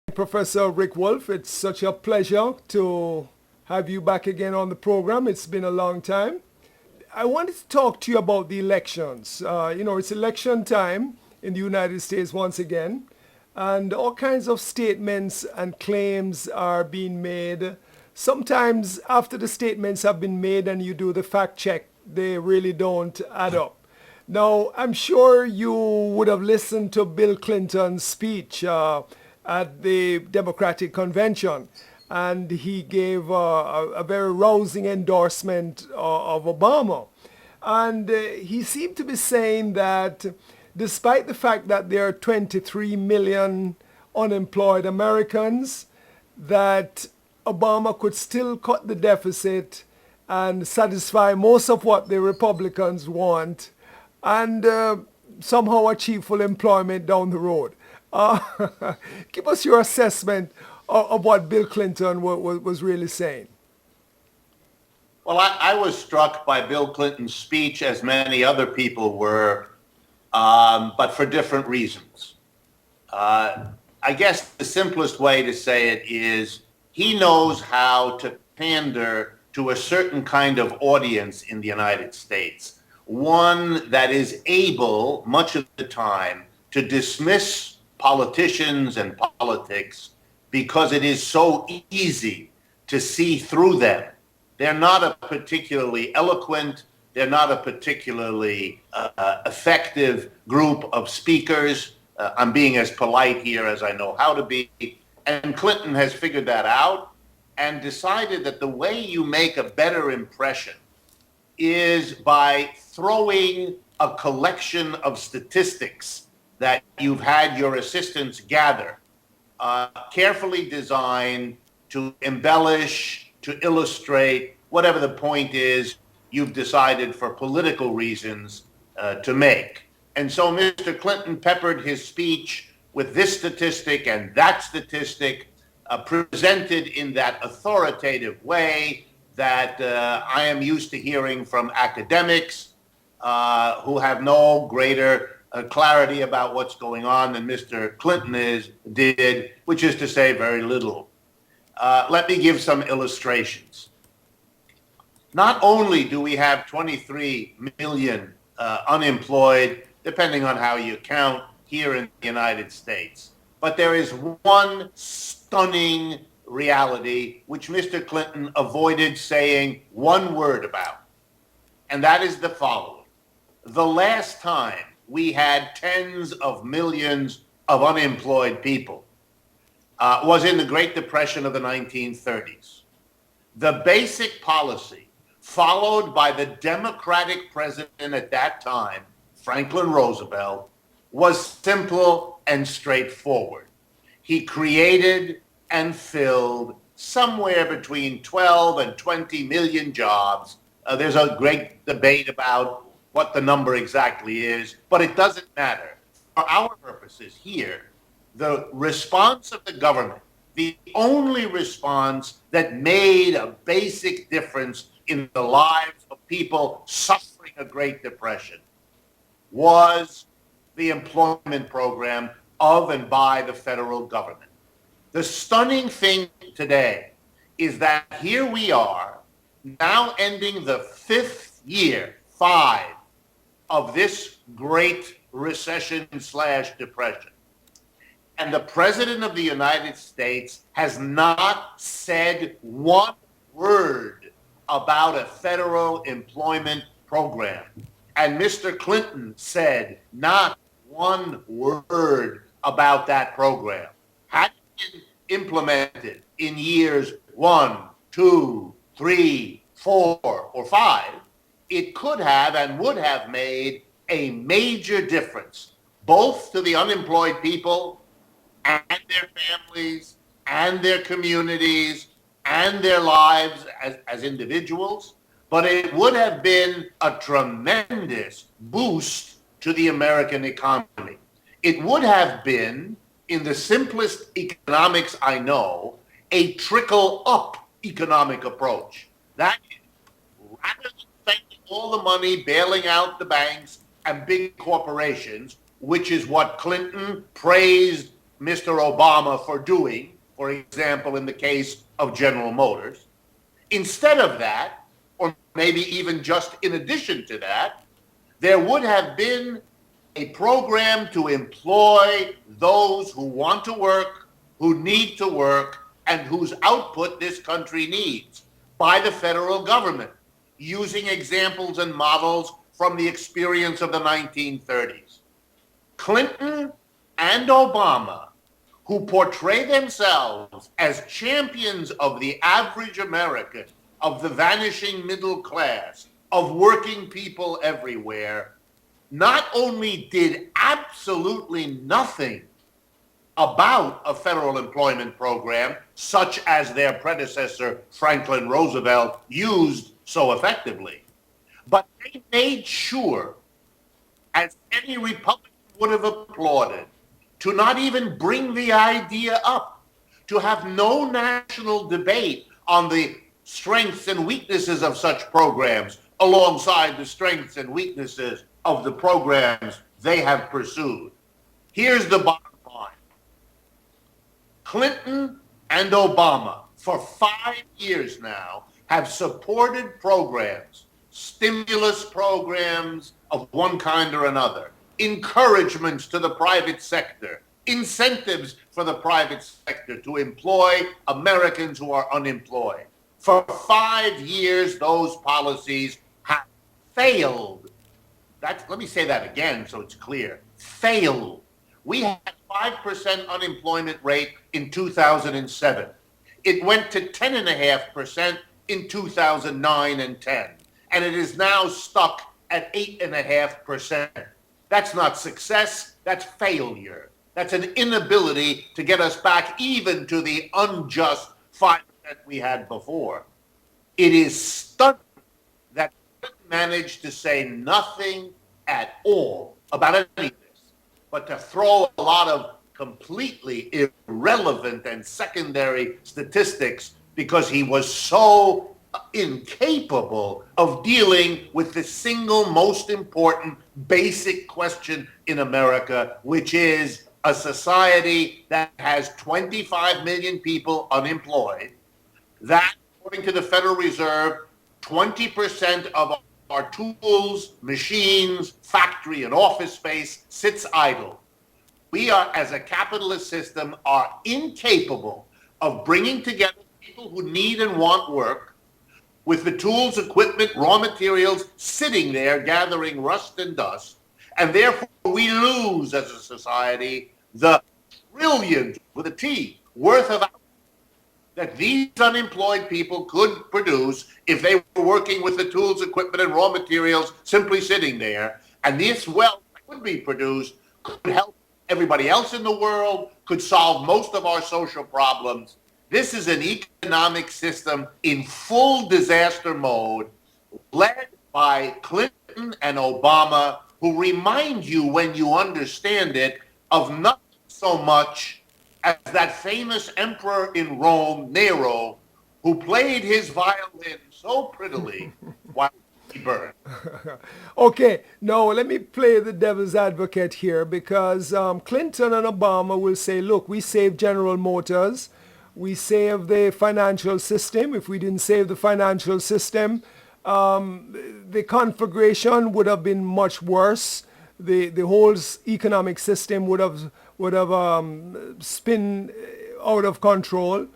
Professor Rick Wolff. It's such a pleasure to have you back again on the program. It's been a long time. I wanted to talk to you about the elections. It's election time in the United States once again, and all kinds of statements and claims are being made. Sometimes, after the statements have been made and you do the fact check, they really don't add up. Now, I'm sure you would have listened to Bill Clinton's speech at the Democratic Convention, and he gave a very rousing endorsement of Obama. And he seemed to be saying that despite the fact that there are 23 million unemployed Americans, that Obama could still cut the deficit and satisfy most of what the Republicans want and somehow achieve full employment down the road. Give us your assessment of what Bill Clinton was really saying. Well, I was struck by Bill Clinton's speech, as many other people were, but for different reasons. I guess the simplest way to say it is he knows how to pander to a certain kind of audience in the United States, one that is able, much of the time, to dismiss politicians and politics because it is so easy to see through them. They're not a particularly eloquent, they're not a particularly effective group of speakers. I'm being as polite here as I know how to be. And Clinton has figured that out and decided that the way you make a better impression is by throwing a collection of statistics that you've had your assistants gather, carefully designed to embellish, to illustrate whatever the point is you've decided for political reasons to make. And so Mr. Clinton peppered his speech with this statistic and that statistic, presented in that authoritative way that I am used to hearing from academics who have no greater clarity about what's going on than Mr. Clinton did, which is to say very little. Let me give some illustrations. Not only do we have 23 million unemployed, depending on how you count, here in the United States, but there is one stunning reality which Mr. Clinton avoided saying one word about, and that is the following. The last time we had tens of millions of unemployed people was in the Great Depression of the 1930s. The basic policy followed by the Democratic president at that time, Franklin Roosevelt, was simple and straightforward. He created and filled somewhere between 12 and 20 million jobs. There's a great debate about what the number exactly is, but it doesn't matter. For our purposes here, the response of the government, the only response that made a basic difference in the lives of people suffering a Great Depression, was the employment program of and by the federal government. The stunning thing today is that here we are, now ending the fifth year, 5, of this great recession/depression. And the President of the United States has not said one word about a federal employment program. And Mr. Clinton said not one word about that program. Had it been implemented in years 1, 2, 3, 4, or 5, it could have and would have made a major difference, both to the unemployed people and their families and their communities and their lives as individuals, but it would have been a tremendous boost to the American economy. It would have been, in the simplest economics I know, a trickle-up economic approach. That is, rather than spending all the money bailing out the banks and big corporations, which is what Clinton praised Mr. Obama for doing, for example, in the case of General Motors. Instead of that, or maybe even just in addition to that, there would have been a program to employ those who want to work, who need to work, and whose output this country needs by the federal government, using examples and models from the experience of the 1930s. Clinton and Obama, who portray themselves as champions of the average American, of the vanishing middle class, of working people everywhere, not only did absolutely nothing about a federal employment program, such as their predecessor, Franklin Roosevelt, used so effectively, but they made sure, as any Republican would have applauded, to not even bring the idea up, to have no national debate on the strengths and weaknesses of such programs alongside the strengths and weaknesses of the programs they have pursued. Here's the bottom line. Clinton and Obama, for 5 years now, have supported programs, stimulus programs of one kind or another, encouragements to the private sector, incentives for the private sector to employ Americans who are unemployed. For 5 years, those policies have failed. Let me say that again so it's clear. Failed. We had 5% unemployment rate in 2007. It went to 10.5% in 2009 and 10. And it is now stuck at 8.5%. That's not success, that's failure. That's an inability to get us back even to the unjust 5% we had before. It is stunning that we managed to say nothing at all about any of this, but to throw a lot of completely irrelevant and secondary statistics because he was so incapable of dealing with the single most important basic question in America, which is a society that has 25 million people unemployed, that, according to the Federal Reserve, 20% of our tools, machines, factory, and office space sits idle. We are, as a capitalist system, are incapable of bringing together people who need and want work with the tools, equipment, raw materials sitting there gathering rust and dust. And therefore, we lose as a society the trillions, with a T, worth of output that these unemployed people could produce if they were working with the tools, equipment, and raw materials simply sitting there. And this wealth that could be produced could help everybody else in the world, could solve most of our social problems. This is an economic system in full disaster mode, led by Clinton and Obama, who remind you, when you understand it, of nothing so much as that famous emperor in Rome, Nero, who played his violin so prettily while he burned. Okay, now let me play the devil's advocate here, because Clinton and Obama will say, look, we saved General Motors, we saved the financial system. If we didn't save the financial system, the conflagration would have been much worse. The whole economic system would have spin out of control.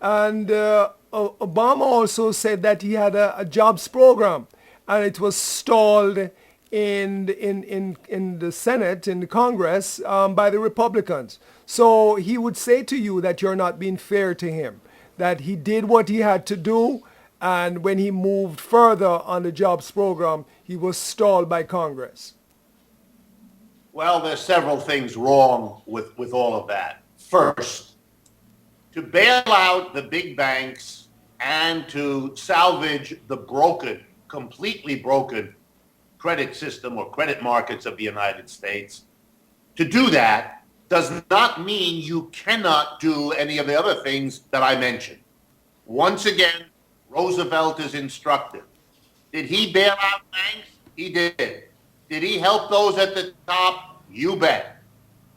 And Obama also said that he had a jobs program, and it was stalled in the Senate, in the Congress, by the Republicans. So he would say to you that you're not being fair to him, that he did what he had to do, and when he moved further on the jobs program, he was stalled by Congress. Well, there's several things wrong with all of that. First, to bail out the big banks and to salvage the broken, completely broken credit system or credit markets of the United States, to do that does not mean you cannot do any of the other things that I mentioned. Once again, Roosevelt is instructive. Did he bail out banks? He did. Did he help those at the top? You bet.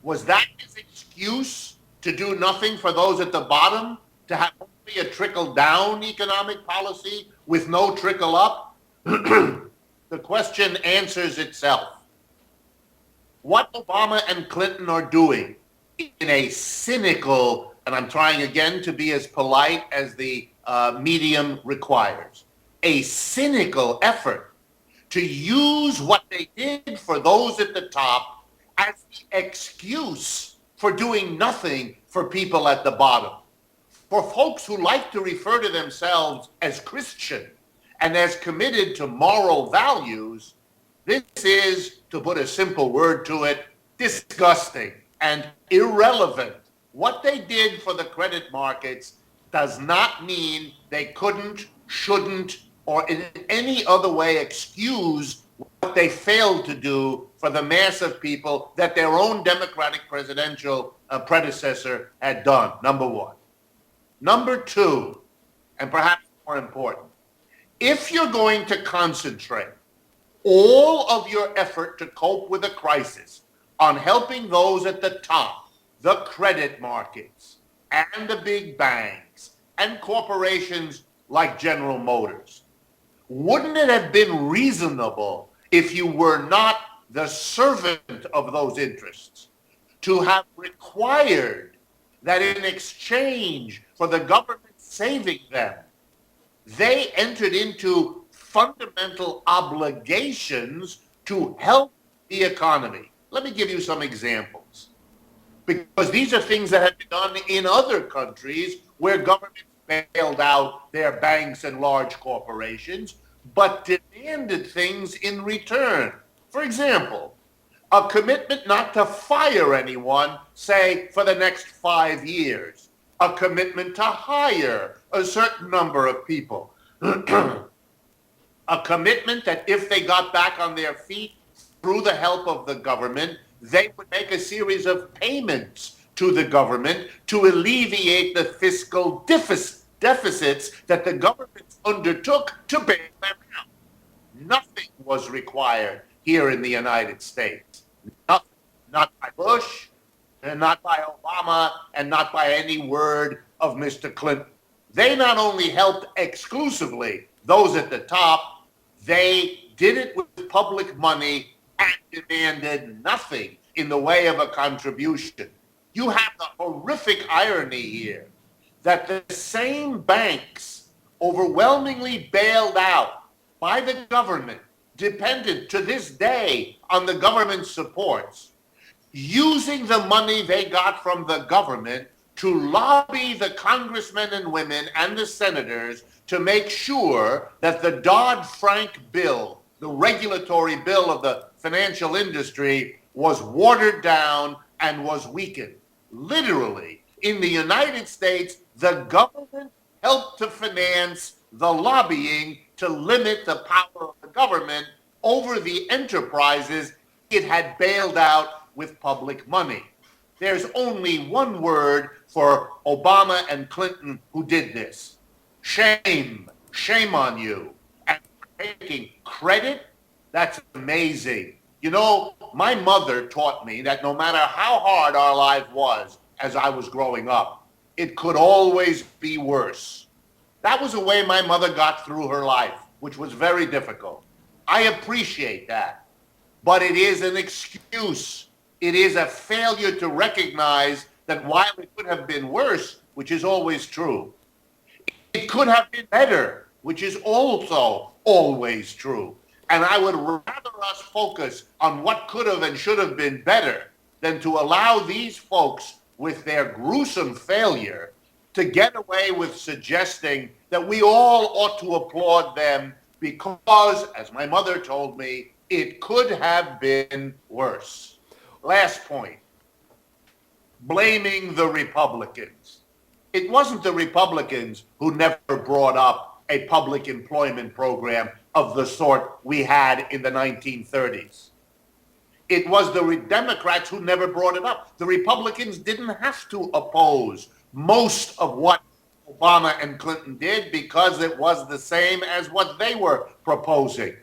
Was that his excuse to do nothing for those at the bottom, to have only a trickle-down economic policy with no trickle-up? The question answers itself. What Obama and Clinton are doing in a cynical, and I'm trying again to be as polite as the medium requires, a cynical effort to use what they did for those at the top as the excuse for doing nothing for people at the bottom. For folks who like to refer to themselves as Christian and as committed to moral values, this is, to put a simple word to it, disgusting and irrelevant. What they did for the credit markets does not mean they couldn't, shouldn't, or in any other way excuse what they failed to do for the mass of people that their own Democratic presidential predecessor had done, number one. Number two, and perhaps more important, if you're going to concentrate all of your effort to cope with a crisis on helping those at the top, the credit markets, and the big banks, and corporations like General Motors, wouldn't it have been reasonable, if you were not the servant of those interests, to have required that in exchange for the government saving them, they entered into fundamental obligations to help the economy? Let me give you some examples, because these are things that have been done in other countries where governments bailed out their banks and large corporations, but demanded things in return. For example, a commitment not to fire anyone, say, for the next 5 years, a commitment to hire a certain number of people, a commitment that if they got back on their feet through the help of the government, they would make a series of payments to the government to alleviate the fiscal deficits that the government undertook to bail them out. Nothing was required here in the United States. Nothing. Not by Bush, and not by Obama, and not by any word of Mr. Clinton. They not only helped exclusively those at the top, they did it with public money and demanded nothing in the way of a contribution. You have the horrific irony here that the same banks overwhelmingly bailed out by the government, dependent to this day on the government supports, using the money they got from the government to lobby the congressmen and women and the senators to make sure that the Dodd-Frank bill, the regulatory bill of the financial industry, was watered down and was weakened. Literally, in the United States, the government helped to finance the lobbying to limit the power of the government over the enterprises it had bailed out with public money. There's only one word for Obama and Clinton who did this. Shame. Shame on you. And taking credit, that's amazing. You know, my mother taught me that no matter how hard our life was as I was growing up, it could always be worse. That was the way my mother got through her life, which was very difficult. I appreciate that. But it is an excuse. It is a failure to recognize that while it could have been worse, which is always true, it could have been better, which is also always true. And I would rather us focus on what could have and should have been better than to allow these folks with their gruesome failure to get away with suggesting that we all ought to applaud them because, as my mother told me, it could have been worse. Last point, blaming the Republicans. It wasn't the Republicans who never brought up a public employment program of the sort we had in the 1930s. It was the Democrats who never brought it up. The Republicans didn't have to oppose most of what Obama and Clinton did because it was the same as what they were proposing.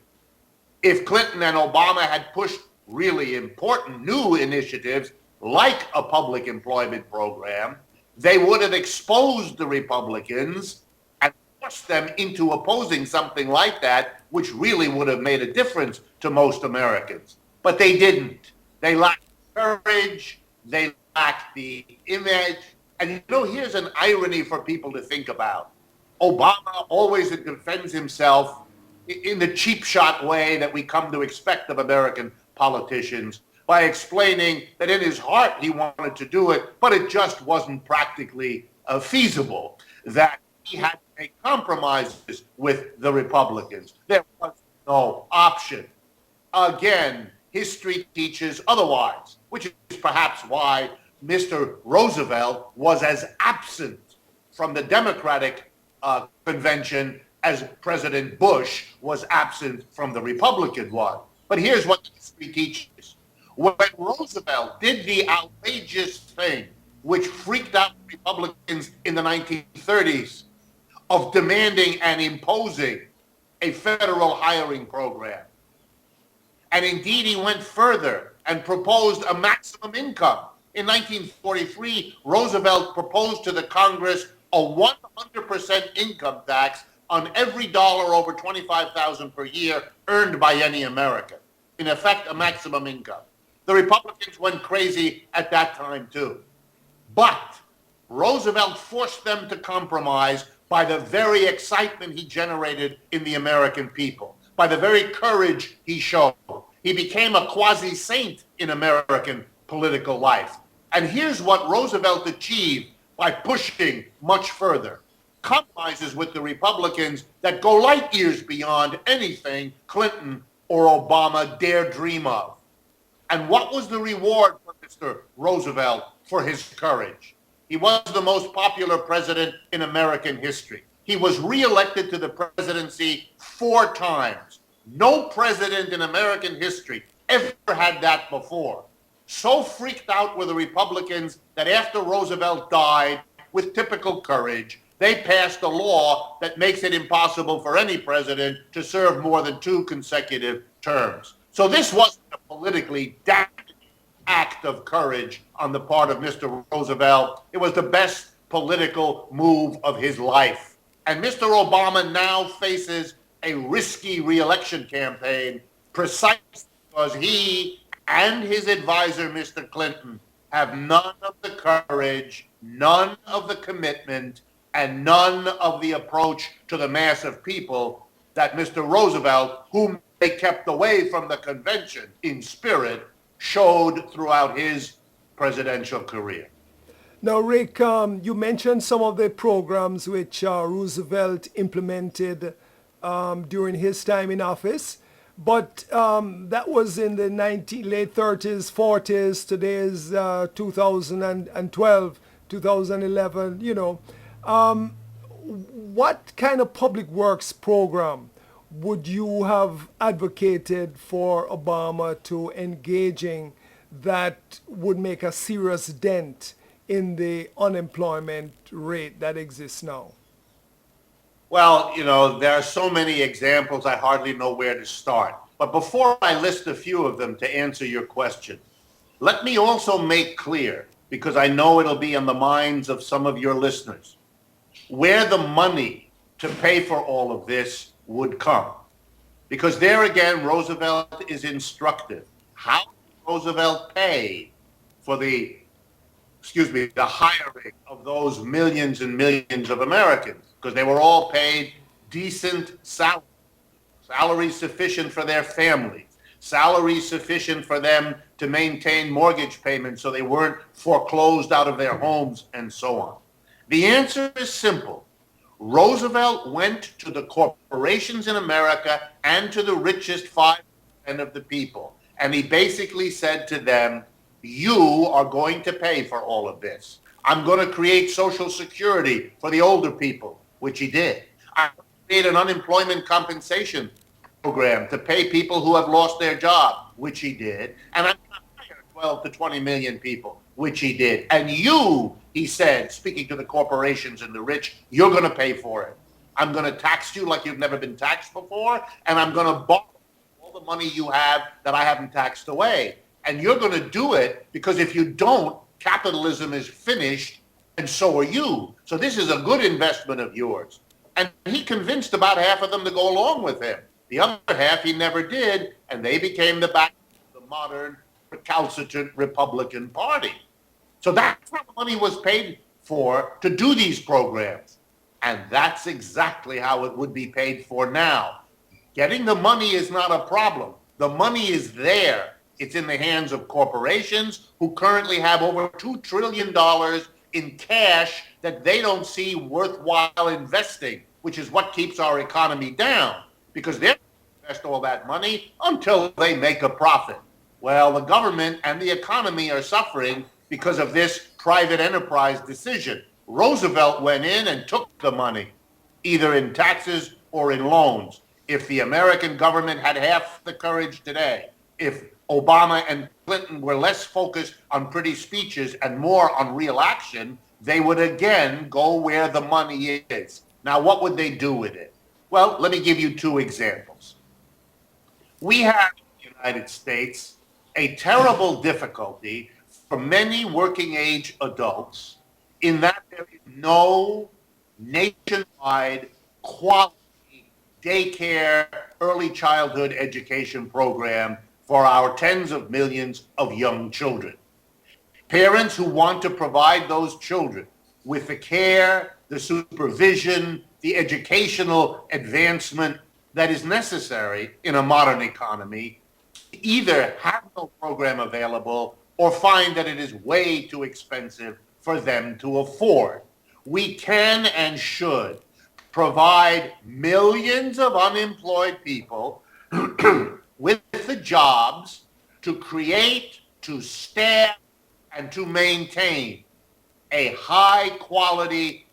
If Clinton and Obama had pushed really important new initiatives like a public employment program, they would have exposed the Republicans and forced them into opposing something like that, which really would have made a difference to most Americans. But they didn't. They lacked courage. They lacked the image. And here's an irony for people to think about. Obama always defends himself in the cheap shot way that we come to expect of American politicians by explaining that in his heart he wanted to do it, but it just wasn't practically feasible, that he had to make compromises with the Republicans. There was no option. Again, history teaches otherwise, which is perhaps why Mr. Roosevelt was as absent from the Democratic convention as President Bush was absent from the Republican one. But here's what history teaches. When Roosevelt did the outrageous thing, which freaked out Republicans in the 1930s, of demanding and imposing a federal hiring program, and indeed he went further and proposed a maximum income. In 1943, Roosevelt proposed to the Congress a 100% income tax on every dollar over $25,000 per year earned by any American. In effect, a maximum income. The Republicans went crazy at that time too. But Roosevelt forced them to compromise by the very excitement he generated in the American people, by the very courage he showed. He became a quasi-saint in American political life. And here's what Roosevelt achieved by pushing much further. Compromises with the Republicans that go light years beyond anything Clinton or Obama dare dream of. And what was the reward for Mr. Roosevelt for his courage? He was the most popular president in American history. He was reelected to the presidency 4 times. No president in American history ever had that before. So freaked out were the Republicans that after Roosevelt died, with typical courage, they passed a law that makes it impossible for any president to serve more than 2 consecutive terms. So this wasn't a politically damaging act of courage on the part of Mr. Roosevelt. It was the best political move of his life. And Mr. Obama now faces a risky re-election campaign precisely because he and his advisor, Mr. Clinton, have none of the courage, none of the commitment, and none of the approach to the mass of people that Mr. Roosevelt, whom they kept away from the convention in spirit, showed throughout his presidential career. Now, Rick, you mentioned some of the programs which Roosevelt implemented during his time in office, but that was in the late 30s, 40s. Today is 2012, 2011, What kind of public works program would you have advocated for Obama to engaging that would make a serious dent in the unemployment rate that exists now? Well, there are so many examples, I hardly know where to start. But before I list a few of them to answer your question, let me also make clear, because I know it'll be on the minds of some of your listeners, where the money to pay for all of this would come. Because there again, Roosevelt is instructive. How did Roosevelt pay for the hiring of those millions and millions of Americans? Because they were all paid decent salaries sufficient for their families, salaries sufficient for them to maintain mortgage payments so they weren't foreclosed out of their homes and so on. The answer is simple. Roosevelt went to the corporations in America and to the richest 5% of the people, and he basically said to them, you are going to pay for all of this. I'm going to create Social Security for the older people, which he did. I create an unemployment compensation program to pay people who have lost their job, which he did. And I'm going to hire 12 to 20 million people, which he did. And you, he said, speaking to the corporations and the rich, you're going to pay for it. I'm going to tax you like you've never been taxed before, and I'm going to borrow all the money you have that I haven't taxed away. And you're going to do it because if you don't, capitalism is finished and so are you. So this is a good investment of yours. And he convinced about half of them to go along with him. The other half he never did, and they became the back of the modern recalcitrant Republican Party. So that's what the money was paid for, to do these programs. And that's exactly how it would be paid for now. Getting the money is not a problem. The money is there. It's in the hands of corporations who currently have over $2 trillion in cash that they don't see worthwhile investing, which is what keeps our economy down, because they're going to invest all that money until they make a profit. Well, the government and the economy are suffering because of this private enterprise decision. Roosevelt went in and took the money, either in taxes or in loans. If the American government had half the courage today, if Obama and Clinton were less focused on pretty speeches and more on real action, they would again go where the money is. Now, what would they do with it? Well, let me give you two examples. We have in the United States a terrible difficulty for many working age adults in that there is no nationwide quality daycare, early childhood education program for our tens of millions of young children. Parents who want to provide those children with the care, the supervision, the educational advancement that is necessary in a modern economy either have no program available or find that it is way too expensive for them to afford. We can and should provide millions of unemployed people with the jobs to create, to staff, and to maintain a high quality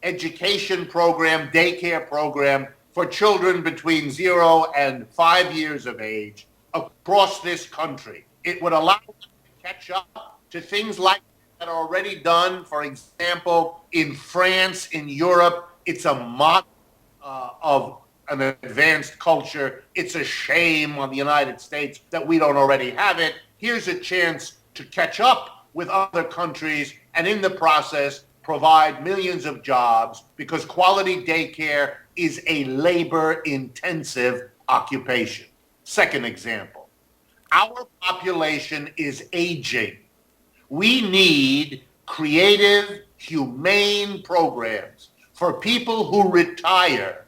education program, daycare program for children between 0 and 5 years of age across this country. It would allow us to catch up to things like that are already done. For example, in France, in Europe, it's a model of an advanced culture. It's a shame on the United States that we don't already have it. Here's a chance to catch up with other countries and in the process provide millions of jobs, because quality daycare is a labor-intensive occupation. Second example, our population is aging. We need creative, humane programs for people who retire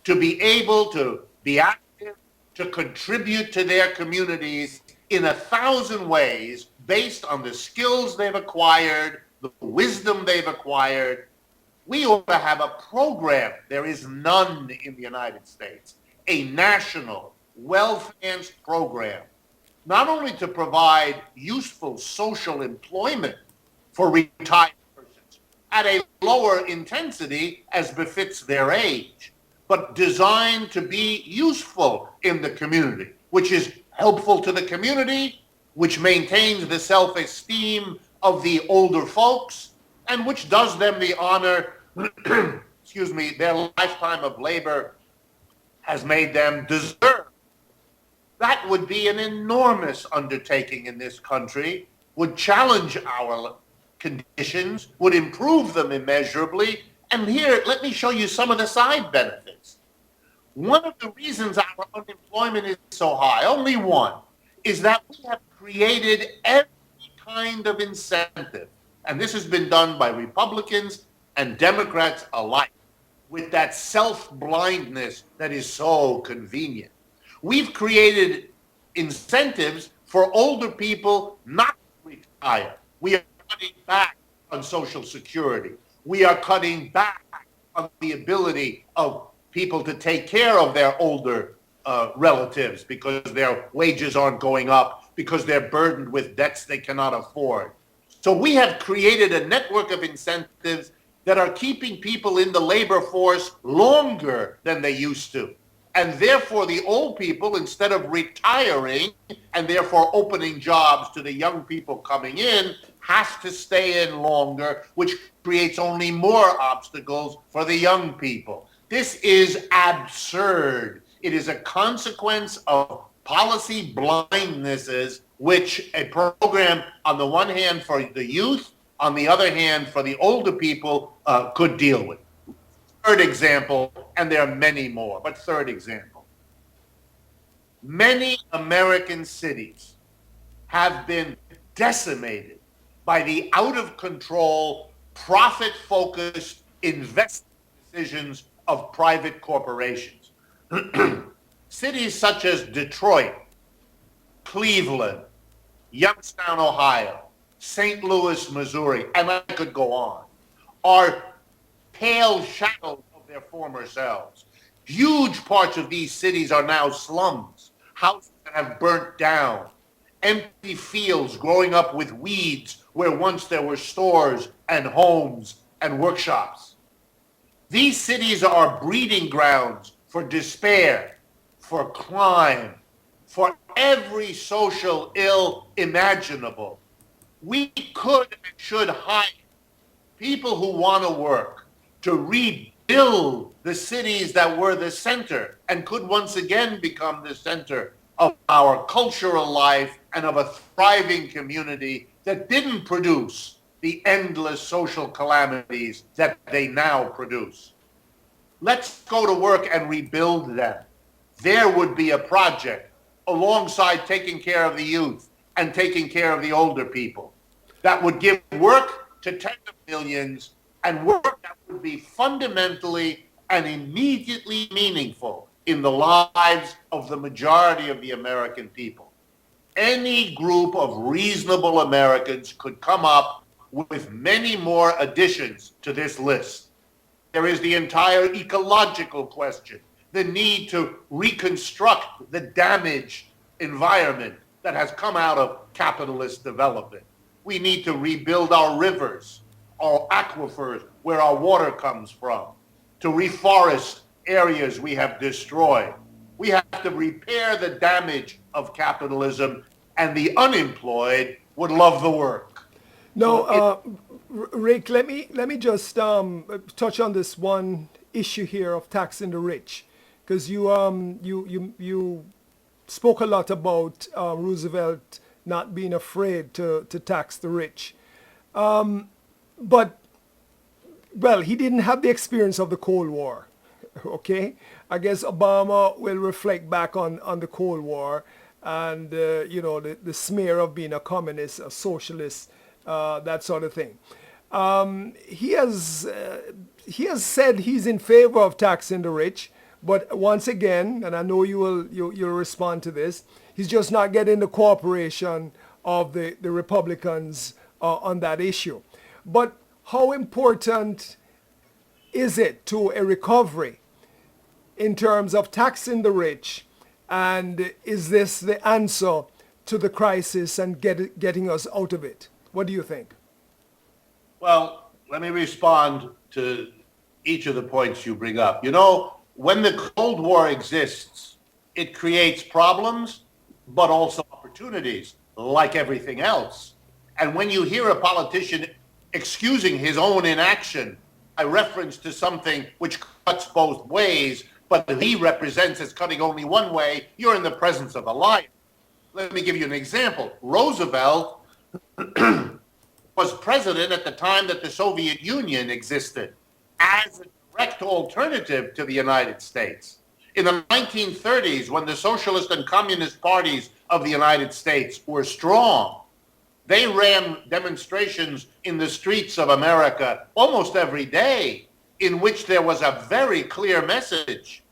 to be able to be active, to contribute to their communities in 1,000 ways based on the skills they've acquired, the wisdom they've acquired. We ought to have a program. There is none in the United States. A national, well-financed program, not only to provide useful social employment for retired persons at a lower intensity as befits their age, but designed to be useful in the community, which is helpful to the community, which maintains the self-esteem of the older folks, and which does them the honor, their lifetime of labor has made them deserve. That would be an enormous undertaking in this country, would challenge our conditions, would improve them immeasurably. And here, let me show you some of the side benefits. One of the reasons our unemployment is so high, only one, is that we have created every kind of incentive. And this has been done by Republicans and Democrats alike, with that self-blindness that is so convenient. We've created incentives for older people not to retire. We are cutting back on Social Security. We are cutting back on the ability of people to take care of their older relatives because their wages aren't going up, because they're burdened with debts they cannot afford. So we have created a network of incentives that are keeping people in the labor force longer than they used to. And therefore, the old people, instead of retiring and therefore opening jobs to the young people coming in, have to stay in longer, which creates only more obstacles for the young people. This is absurd. It is a consequence of policy blindnesses which a program on the one hand for the youth, on the other hand for the older people could deal with. Third example, and there are many more, but third example. Many American cities have been decimated by the out-of-control, profit-focused investment decisions of private corporations. Cities such as Detroit, Cleveland, Youngstown, Ohio, St. Louis, Missouri, and I could go on, are pale shadows of their former selves. Huge parts of these cities are now slums, houses that have burnt down, empty fields growing up with weeds where once there were stores and homes and workshops. These cities are breeding grounds for despair, for crime, for every social ill imaginable. We could and should hire people who want to work to rebuild the cities that were the center and could once again become the center of our cultural life and of a thriving community that didn't produce the endless social calamities that they now produce. Let's go to work and rebuild them. There would be a project alongside taking care of the youth and taking care of the older people that would give work to tens of millions and work that would be fundamentally and immediately meaningful in the lives of the majority of the American people. Any group of reasonable Americans could come up with many more additions to this list. There is the entire ecological question, the need to reconstruct the damaged environment that has come out of capitalist development. We need to rebuild our rivers, our aquifers where our water comes from, to reforest areas we have destroyed. We have to repair the damage of capitalism, and the unemployed would love the work. No, Rick, let me just touch on this one issue here of taxing the rich, because you spoke a lot about Roosevelt not being afraid to tax the rich, but well, he didn't have the experience of the Cold War. Okay, I guess Obama will reflect back on the Cold War and the smear of being a communist, a socialist, that sort of thing. He has said he's in favor of taxing the rich, but once again, and I know you'll respond to this, he's just not getting the cooperation of the Republicans on that issue. But how important is it to a recovery in terms of taxing the rich, and is this the answer to the crisis and getting us out of it? What do you think? Well, let me respond to each of the points you bring up. You know, when the Cold War exists, it creates problems, but also opportunities, like everything else. And when you hear a politician excusing his own inaction, I reference to something which cuts both ways, but he represents as cutting only one way, you're in the presence of a liar. Let me give you an example. Roosevelt was president at the time that the Soviet Union existed as a direct alternative to the United States. In the 1930s, when the socialist and communist parties of the United States were strong, they ran demonstrations in the streets of America almost every day in which there was a very clear message.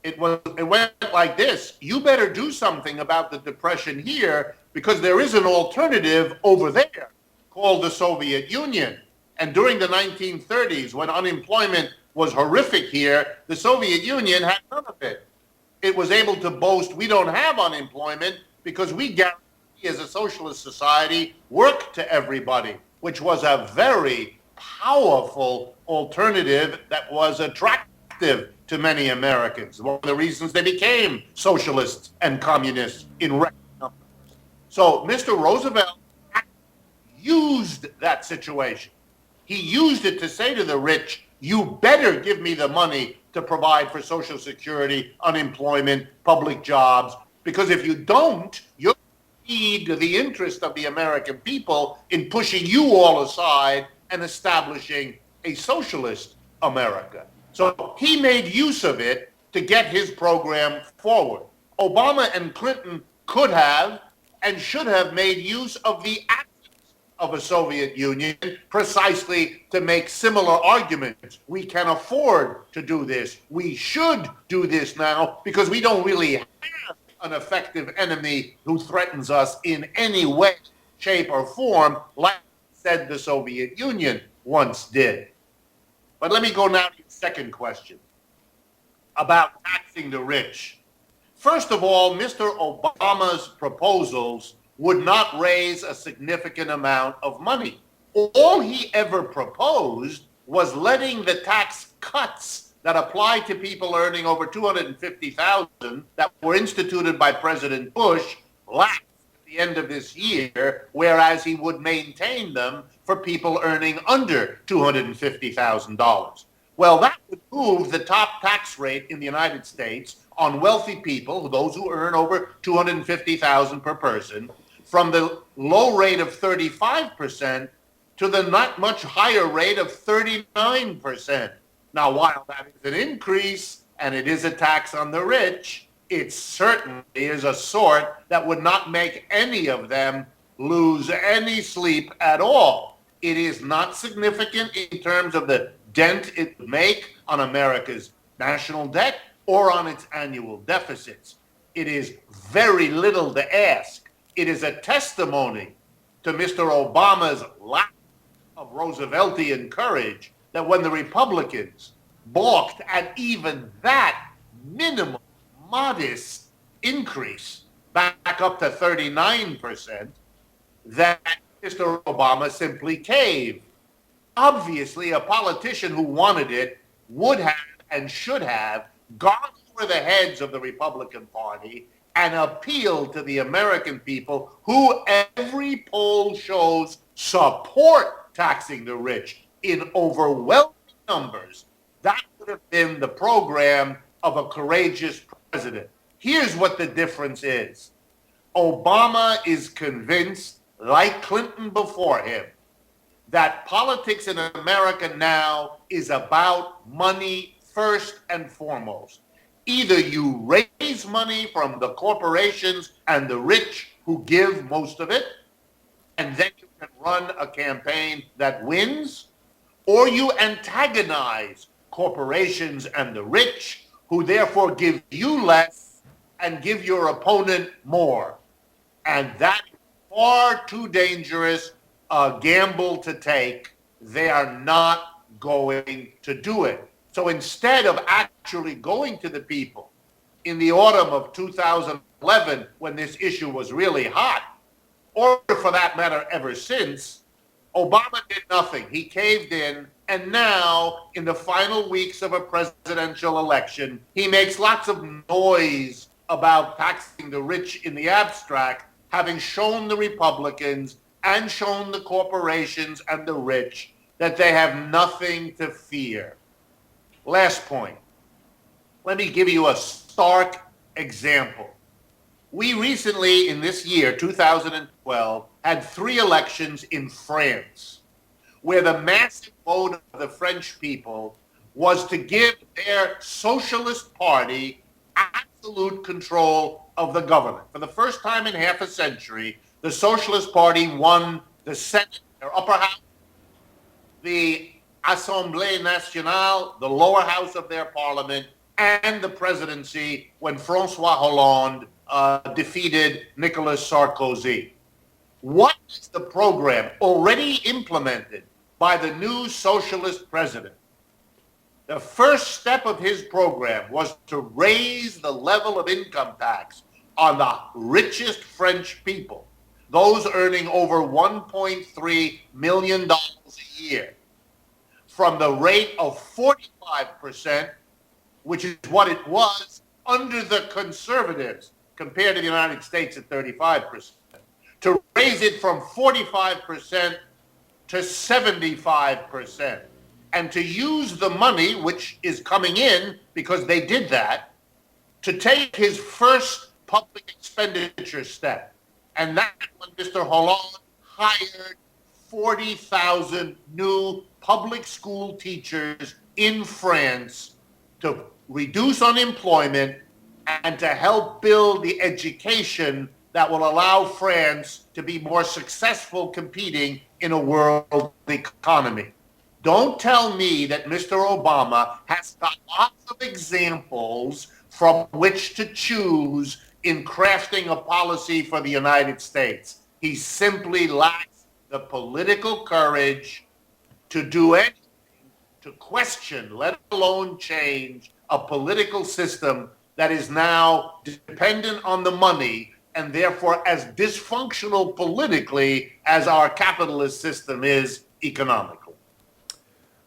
It went like this: you better do something about the depression here because there is an alternative over there called the Soviet Union. And during the 1930s, when unemployment was horrific here, the Soviet Union had none of it. It was able to boast, we don't have unemployment because we guarantee as a socialist society work to everybody, which was a very powerful alternative that was attractive to many Americans. One of the reasons they became socialists and communists in record numbers. So Mr. Roosevelt used that situation. He used it to say to the rich, you better give me the money to provide for Social Security, unemployment, public jobs, because if you don't, you're heed to the interest of the American people in pushing you all aside and establishing a socialist America. So he made use of it to get his program forward. Obama and Clinton could have and should have made use of the absence of a Soviet Union precisely to make similar arguments. We can afford to do this. We should do this now because we don't really have an effective enemy who threatens us in any way, shape, or form, like said the Soviet Union once did. But let me go now to your second question about taxing the rich. First of all, Mr. Obama's proposals would not raise a significant amount of money. All he ever proposed was letting the tax cuts that apply to people earning over $250,000 that were instituted by President Bush lapse at the end of this year, whereas he would maintain them for people earning under $250,000. Well, that would move the top tax rate in the United States on wealthy people, those who earn over $250,000 per person, from the low rate of 35% to the not much higher rate of 39%. Now, while that is an increase and it is a tax on the rich, it certainly is a sort that would not make any of them lose any sleep at all. It is not significant in terms of the dent it would make on America's national debt or on its annual deficits. It is very little to ask. It is a testimony to Mr. Obama's lack of Rooseveltian courage that when the Republicans balked at even that minimum, modest increase back up to 39%, that Mr. Obama simply caved. Obviously, a politician who wanted it would have and should have gone over the heads of the Republican Party and appealed to the American people who every poll shows support taxing the rich in overwhelming numbers. That would have been the program of a courageous president. Here's what the difference is. Obama is convinced, like Clinton before him, that politics in America now is about money first and foremost. Either you raise money from the corporations and the rich who give most of it, and then you can run a campaign that wins, or you antagonize corporations and the rich who therefore give you less and give your opponent more. And that is far too dangerous a gamble to take. They are not going to do it. So instead of actually going to the people in the autumn of 2011, when this issue was really hot, or for that matter, ever since, Obama did nothing. He caved in, and now, in the final weeks of a presidential election, he makes lots of noise about taxing the rich in the abstract, having shown the Republicans and shown the corporations and the rich that they have nothing to fear. Last point. Let me give you a stark example. We recently, in this year, 2012, had 3 elections in France, where the massive vote of the French people was to give their socialist party absolute control of the government. For the first time in half a century, the Socialist Party won the Senate, their upper house, the Assemblée Nationale, the lower house of their parliament, and the presidency when François Hollande defeated Nicolas Sarkozy. What is the program already implemented by the new socialist president? The first step of his program was to raise the level of income tax on the richest French people, those earning over $1.3 million a year, from the rate of 45%, which is what it was under the conservatives, compared to the United States at 35%, to raise it from 45% to 75%, and to use the money, which is coming in because they did that, to take his first public expenditure step. And that's when Mr. Hollande hired 40,000 new public school teachers in France to reduce unemployment and to help build the education that will allow France to be more successful competing in a world economy. Don't tell me that Mr. Obama has got lots of examples from which to choose in crafting a policy for the United States. He simply lacks the political courage to do anything to question, let alone change, a political system that is now dependent on the money and therefore as dysfunctional politically as our capitalist system is economically.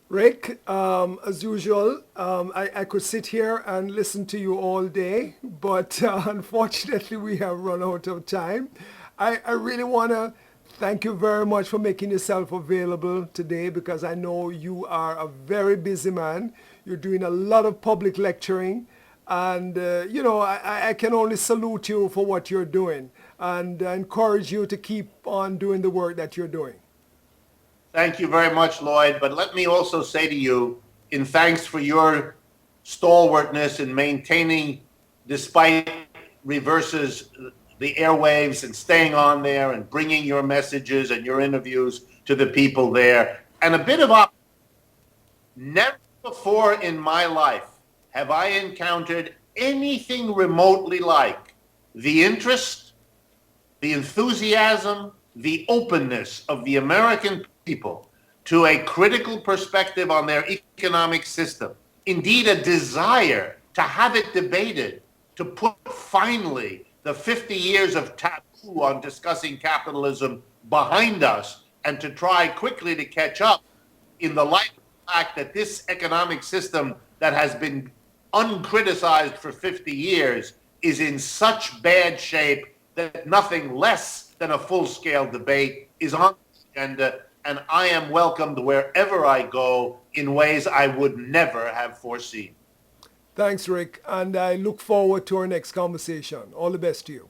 Rick, as usual, I could sit here and listen to you all day, but unfortunately we have run out of time. I really want to thank you very much for making yourself available today, because I know you are a very busy man. You're doing a lot of public lecturing, and I can only salute you for what you're doing and encourage you to keep on doing the work that you're doing. Thank you very much, Lloyd. But let me also say to you, in thanks for your stalwartness in maintaining, despite reverses, the airwaves and staying on there and bringing your messages and your interviews to the people there. And a bit of never before in my life have I encountered anything remotely like the interest, the enthusiasm, the openness of the American people to a critical perspective on their economic system. Indeed, a desire to have it debated, to put finally the 50 years of taboo on discussing capitalism behind us and to try quickly to catch up in the light of the fact that this economic system that has been uncriticized for 50 years is in such bad shape that nothing less than a full-scale debate is on the agenda, and I am welcomed wherever I go in ways I would never have foreseen. Thanks, Rick, and I look forward to our next conversation. All the best to you.